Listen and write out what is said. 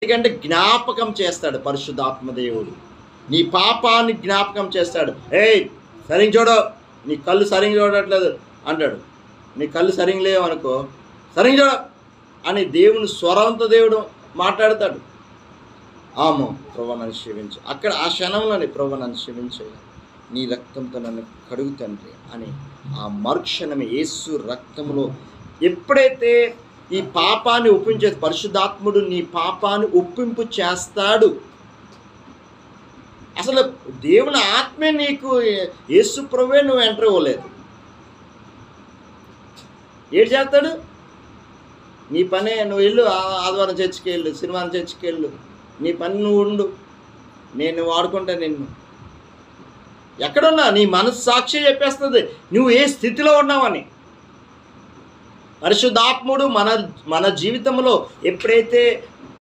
ఎందుకంటే జ్ఞాపకం చేస్తాడు పరిశుద్ధాత్మ దేవుడు. నీ పాపాన్ని జ్ఞాపకం చేస్తాడు. ఏయ్ సరిగ్గా చూడు, నీ కళ్ళు సరిగ్గా చూడట్లేదు అంటాడు. నీ కళ్ళు సరిగ్గా లేవు అనుకో, సరిగ్గా చూడ అని దేవుని స్వరంతో దేవుడు మాట్లాడతాడు. ఆమో ప్రభు నన్ను క్షమించు, అక్కడ ఆ క్షణంలోనే ప్రభు నన్ను క్షమించు, నీ రక్తంతో నన్ను కడుగు తండ్రి అని ఆ మరుక్షణమే యేసు రక్తంలో ఎప్పుడైతే ఈ పాపాన్ని ఒప్పించే పరిశుద్ధాత్ముడు నీ పాపాన్ని ఒప్పింపు చేస్తాడు. అసలు దేవుని ఆత్మే నీకు యేసు ప్రభువే నువ్వు ఎంటర్ అవ్వలేదు. ఏడు చేస్తాడు? నీ పనే నువ్వు వెళ్ళు, ఆదివారం చర్చికి వెళ్ళు, శనివారం చర్చికి వెళ్ళు, నీ పని నువ్వు ఉండు, నేను వాడుకుంటా నిన్ను. ఎక్కడున్నా నీ మనసు సాక్షి చెప్పేస్తుంది నువ్వు ఏ స్థితిలో ఉన్నావని. పరిశుద్ధాత్ముడు మన జీవితంలో ఎప్పుడైతే